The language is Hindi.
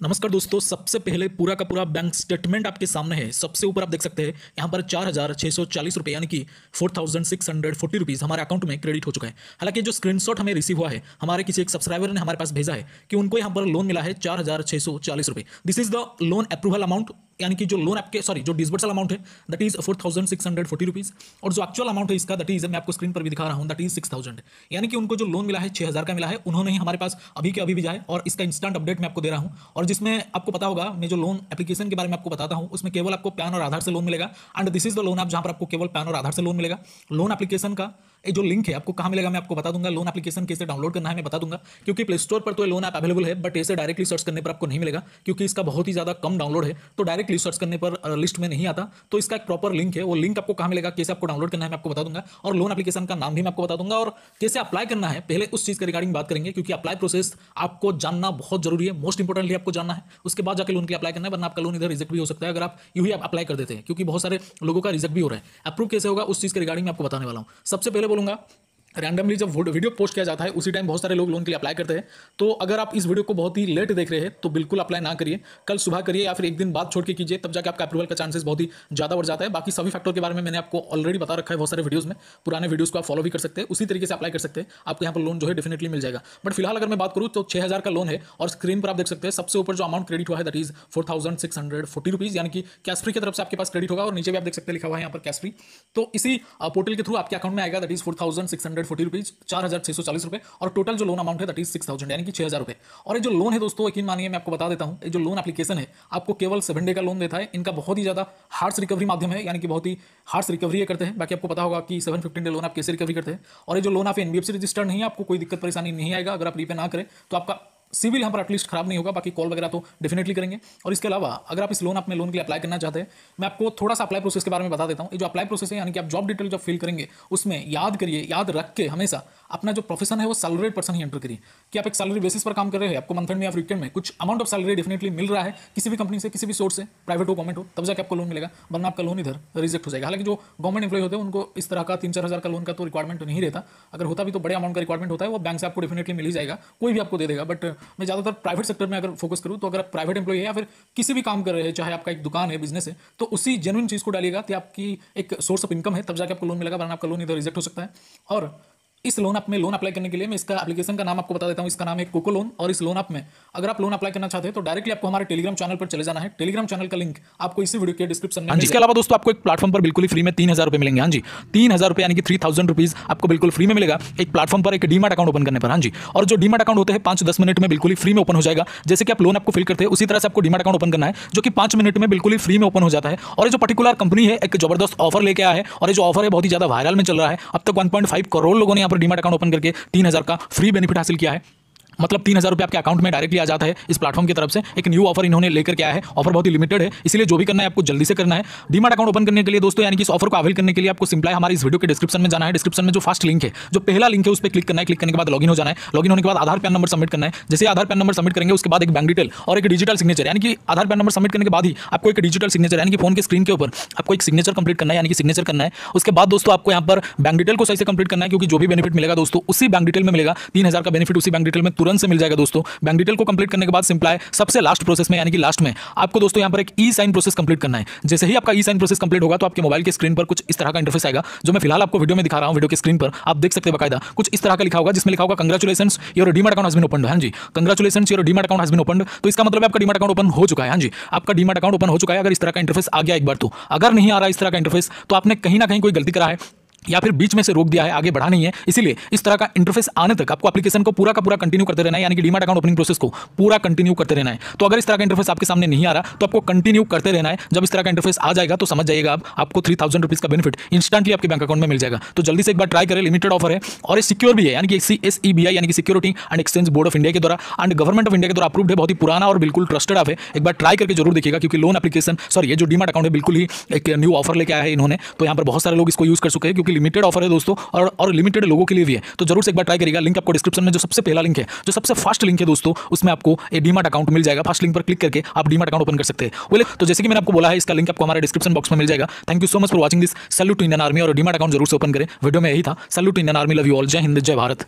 नमस्कार दोस्तों, सबसे पहले पूरा का पूरा बैंक स्टेटमेंट आपके सामने है। सबसे ऊपर आप देख सकते हैं यहाँ पर 4,640 रुपये यानी कि 4,640 रुपीज़ हमारे अकाउंट में क्रेडिट हो चुका है। हालांकि जो स्क्रीनशॉट हमें रिसीव हुआ है, हमारे किसी एक सब्सक्राइबर ने हमारे पास भेजा है कि उनको यहाँ पर लोन मिला है 4,640 रुपये। This is the loan approval amount, यानी कि जो लोन आपके जो डिसबर्सल अमाउंट है दैट इज 4,640 रुपीज़, और जो एक्चुअल अमाउंट है इसका दैट इज, मैं आपको स्क्रीन पर भी दिखा रहा हूँ, दैट इज 6,000। यानी कि उनको जो लोन मिला है 6,000 का मिला है, उन्होंने ही हमारे पास अभी के अभी भेजा है और इसका इंस्टेंट अपडेट मैं आपको दे रहा हूँ। और जिसमें आपको पता होगा, मैं जो लोन एप्लीकेशन के बारे में आपको बताता हूँ उसमें केवल आपको पैन और आधार से लोन मिलेगा। And this is the loan app जहाँ पर आपको केवल पैन और आधार से लोन मिलेगा। लोन एप्लीकेशन का ये जो लिंक है आपको कहाँ मिलेगा मैं आपको बता दूंगा। लोन एप्लीकेशन कैसे डाउनलोड करना है मैं बता दूंगा, क्योंकि प्ले स्टोर पर तो ये लोन ऐप अवेलेबल है, बट ऐसे डायरेक्टली सर्च करने पर आपको नहीं मिलेगा क्योंकि इसका बहुत ही ज़्यादा कम डाउनलोड है, तो डायरेक्टली सर्च करने पर लिस्ट में नहीं आता। तो इसका एक प्रॉपर लिंक है, वो लिंक आपको कहाँ मिलेगा, कैसे आपको डाउनलोड करना है मैं आपको बता दूंगा, और लोन एप्लीकेशन का नाम भी मैं आपको बता दूंगा, और कैसे अप्लाई करना है पहले उस चीज़ के रिगार्डिंग बात करेंगे, क्योंकि अप्लाई प्रोसेस आपको जानना बहुत जरूरी है। मोस्ट इंपॉर्टेंटली आपको जानना है, उसके बाद जाकर लोन के लिए अप्लाई करना है, वरना आपका लोन इधर रिजेक्ट भी हो सकता है अगर आप यूं ही अप्लाई कर देते हैं, क्योंकि बहुत सारे लोगों का रिजेक्ट भी हो रहा है। अप्रूव कैसे होगा उस चीज़ के रिगार्डिंग मैं आपको बताने वाला हूँ। सबसे पहले बोलूंगा, रैंडमली जब वीडियो पोस्ट किया जाता है उसी टाइम बहुत सारे लोग लोन के लिए अप्लाई करते हैं। तो अगर आप इस वीडियो को बहुत ही लेट देख रहे हैं तो बिल्कुल अप्लाई ना करिए, कल सुबह करिए या फिर एक दिन बाद छोड़ के कीजिए, तब जाकर आपका अप्रूवल का चांसेस बहुत ही ज़्यादा बढ़ जाता है। बाकी सभी फैक्टर के बारे में मैंने आपको ऑलरेडी बता रखा है बहुत सारे वीडियोज़ में, पुराने वीडियोज़ को आप फॉलो भी कर सकते हैं, उसी तरीके से अप्लाई कर सकते हैं, आपको यहाँ पर लोन जो है डेफिनेटली मिल जाएगा। बट फिलहाल अगर मैं बात करूँ तो 6,000 का लोन है, और स्क्रीन पर आप देख सकते हैं सबसे ऊपर जो अमाउंट क्रेडिट हुआ है दैट इज 4,640 रुपीज़, यानी कि कैश फ्री की तरफ से आपके पास क्रेडिट होगा, और नीचे भी आप देख सकते हैं लिखा हुआ है यहाँ पर कैश फ्री। तो इसी पोर्टल के थ्रू आपके अकाउंट में आएगा दैट इज 4,640 रुपीज़, 4,640 रुपए, और टोटल जो लोन अमाउंट है दैट इज 6,000 यानी कि 6,000 रुपए। और ये जो लोन है दोस्तों, यकीन मानिए मैं आपको बता देता हूँ, ये जो लोन एप्लीकेशन है आपको केवल 7 डे का लोन देता है। इनका बहुत ही ज़्यादा हार्श रिकवरी माध्यम है, यानी कि बहुत ही हार्श रिकवरी करते हैं। बाकी आपको पता होगा कि 715 डे लोन आप कैसे रिकवरी करते हैं। और ये जो लोन आप एनबीएफसी रजिस्टर्ड नहीं है, आपको कोई दिक्कत परेशानी नहीं आएगा अगर आप रीपे ना करें तो। आपका सिविल यहाँ पर एटलीस्ट खराब नहीं होगा, बाकी कॉल वगैरह तो डेफिनेटली करेंगे। और इसके अलावा अगर आप इस लोन अपने लोन के लिए अप्लाई करना चाहते हैं, मैं आपको थोड़ा सा अप्लाई प्रोसेस के बारे में बता देता हूँ। ये जो अप्लाई प्रोसेस है, यानी कि आप जॉब डिटेल जब फिल करेंगे उसमें याद करिए, याद रख के हमेशा अपना जो प्रोफेशन है वो सैलरीड पर्सन ही एंटर करिए, कि आप एक सैलरी बेसिस पर काम कर रहे हैं, आपको मंथ एंड में या वीकेंड में कुछ अमाउंट ऑफ सैलरी डेफिनेटली मिल रहा है किसी भी कंपनी से, किसी भी सोर्स से, प्राइवेट हो गवर्नमेंट हो, तब जाकर आपको लोन मिलेगा, वरना आपका लोन इधर रिजेक्ट हो जाएगा। हालांकि जो गवर्नमेंट एम्प्लॉय होते हैं उनको इस तरह का 3-4 हज़ार का लोन का तो रिक्वायरमेंट नहीं रहता, अगर होता भी तो बड़े अमाउंट का रिक्वायरमेंट होता है, वो बैंक से आपको डेफिनेटली मिल ही जाएगा, कोई भी आपको दे देगा। बट मैं ज़्यादातर प्राइवेट सेक्टर में अगर फोकस करूँ तो अगर आप प्राइवेट एम्प्लॉय है या फिर किसी भी काम कर रहे हैं, चाहे आपका एक दुकान है, बिजनेस है, तो उसी जेन्युइन चीज़ को डालिएगा कि आपकी एक सोर्स ऑफ इनकम है, तब जाकर आपको लोन मिलेगा, वरना आपका लोन इधर रिजेक्ट हो सकता है। और इस लोन ऐप में लोन अप्लाई करने के लिए मैं इसका एप्लीकेशन का नाम आपको बता देता हूँ, इसका नाम है कोको लोन। और इस लोन ऐप में अगर आप लोन अप्लाई करना चाहते हैं तो डायरेक्टली आपको हमारे टेलीग्राम चैनल पर चले जाना है। टेलीग्राम चैनल का लिंक आपको इसी वीडियो के डिस्क्रिप्शन में। इसके अलावा दोस्तों आपको एक प्लेटफॉर्म पर बिल्कुल ही फ्री में 3,000 रुपये मिलेंगे। हाँ जी, 3,000 रुपये यानी कि 3,000 रुपीज़ आपको बिल्कुल फ्री में मिलेगा एक प्लेटफॉर्म पर, एक डीमैट अकाउंट ओपन करने पर। हाँ जी, और जो डीमैट अकाउंट होते हैं 5-10 मिनट में बिल्कुल ही फ्री में ओपन हो जाएगा। जैसे कि आप लोन आपको फिल करते हैं उसी तरह से आपको डीमैट अकाउंट ओपन करना है, जो कि 5 मिनट में बिल्कुल ही फ्री में ओपन हो जाता है। और ये जो पर्टिकुलर कंपनी है एक जबरदस्त ऑफर लेके आया है, और ये जो ऑफर है बहुत ही ज्यादा वायरल में चल रहा है। अब तक 1.5 करोड़ लोगों ने यहाँ पर डीमैट अकाउंट ओपन करके 3,000 का फ्री बेनिफिट हासिल किया है। मतलब 3,000 रुपये आपके अकाउंट में डायरेक्टली आ जाता है इस प्लेटफॉर्म की तरफ से। एक न्यू ऑफर इन्होंने लेकर के आया है, ऑफर बहुत ही लिमिटेड है, इसलिए जो भी करना है आपको जल्दी से करना है। डीमैट अकाउंट ओपन करने के लिए दोस्तों, यानी कि इस ऑफर को अवेल करने के लिए आपको सिंपल हमारे इस वीडियो के डिस्क्रिप्शन में जाना है। डिस्क्रिप्शन में जो फर्स्ट लिंक है, जो पहला लिंक है, उस पर क्लिक करना है। क्लिक करने के बाद लॉगिन हो जाना है। लॉगिन होने के बाद आधार पैन नंबर सबमिट करना है। जैसे आधार पैन नंबर सबमिट करेंगे उसके बाद एक बैंक डिटेल और एक डिजिटल सिग्नेचर, यानी कि आधार पैन नंबर सबमिट करने के बाद ही आपको एक डिजिटल सिग्नेचर, यानी कि फोन के स्क्रीन के ऊपर आपको एक सिग्नेचर कंप्लीट करना है, यानी कि सिग्नेचर करना है। उसके बाद दोस्तों आपको यहाँ पर बैंक डिटेल को सही से कंप्लीट करना है, क्योंकि जो भी बेनिफिट मिलेगा दोस्तों उसी बैंक डिटेल में मिलेगा। 3,000 का बेनिफिट उसी बैंक डिटेल में तुरंत से मिल जाएगा दोस्तों। बैंक डिटेल को कंप्लीट करने के बाद सिंपल है सबसे लास्ट प्रोसेस में, यानी कि लास्ट में आपको दोस्तों यहाँ पर एक ई साइन प्रोसेस कंप्लीट करना है। जैसे ही आपका ई साइन प्रोसेस कंप्लीट होगा तो आपके मोबाइल के स्क्रीन पर कुछ इस तरह का इंटरफेस आएगा, जो मैं फिलहाल आपको वीडियो में दिखा रहा हूं। वीडियो के स्क्रीन पर आप देख सकते हैं बकायदा कुछ इस तरह का लिखा होगा, जिसमें लिखा होगा congratulations your demat account has been opened. हां जी, congratulations your demat account has been opened. तो इसका मतलब आपका डीमैट अकाउंट ओपन हो चुका है। हां जी, आपका डीमैट अकाउंट ओपन हो चुका है। अगर इस तरह का इंटरफेस आ गया एक बार तो, अगर नहीं आ रहा इस तरह का इंटरफेस तो आपने कहीं ना कहीं कोई गलती करा है या फिर बीच में से रोक दिया है, आगे बढ़ा नहीं है। इसीलिए इस तरह का इंटरफेस आने तक आपको एप्लीकेशन को पूरा का पूरा कंटिन्यू करते रहना है, यानी कि डीमैट अकाउंट ओपनिंग प्रोसेस को पूरा कंटिन्यू करते रहना है। तो अगर इस तरह का इंटरफेस आपके सामने नहीं आ रहा तो आपको कंटिन्यू करते रहना है। जब इस तरह का इंटरफेस आ जाएगा तो समझ जाइएगा आपको 3,000 रुपीज़ का बेनिफिट इंस्टेंटली आपके बैंक अकाउंट में मिल जाएगा। तो जल्दी से एक बार ट्राई करें, लिमिटेड ऑफर है और ये सिक्योर भी है, यानी कि SEBI यानी कि security and exchange board of India के द्वारा एंड गवर्नमेंट ऑफ इंडिया के द्वारा अप्रूव्ड है। बहुत ही पुराना और बिल्कुल ट्रस्टेड ऐप है। एक बार ट्राई करके जरूर देखिएगा, क्योंकि लोन एप्लीकेशन ये जो डीमैट अकाउंट है बिल्कुल ही एक न्यू ऑफर लेके आया है इन्होंने। तो यहाँ पर बहुत सारे लोग इसको यूज कर चुके हैं, क्योंकि लिमिटेड ऑफर है दोस्तों और लिमिटेड लोगों के लिए भी है। तो जरूर से एक बार ट्राई करिएगा। लिंक आपको डिस्क्रिप्शन में जो सबसे पहला लिंक है, जो सबसे फर्स्ट लिंक है दोस्तों, उसमें आपको एक डीमैट अकाउंट मिल जाएगा। फर्स्ट लिंक पर क्लिक करके आप डीमैट अकाउंट ओपन कर सकते हैं। बोले तो जैसे कि मैंने आपको बोला है, इसका लिंक आपको हमारे डिस्क्रिप्शन बॉक्स में मिल जाएगा। Thank you so much for watching this. Salute to Indian army, और डीमैट अकाउंट जरूर से ओपन करें। वीडियो में यही था। Salute to Indian army, love you all. जय हिंद, जय भारत।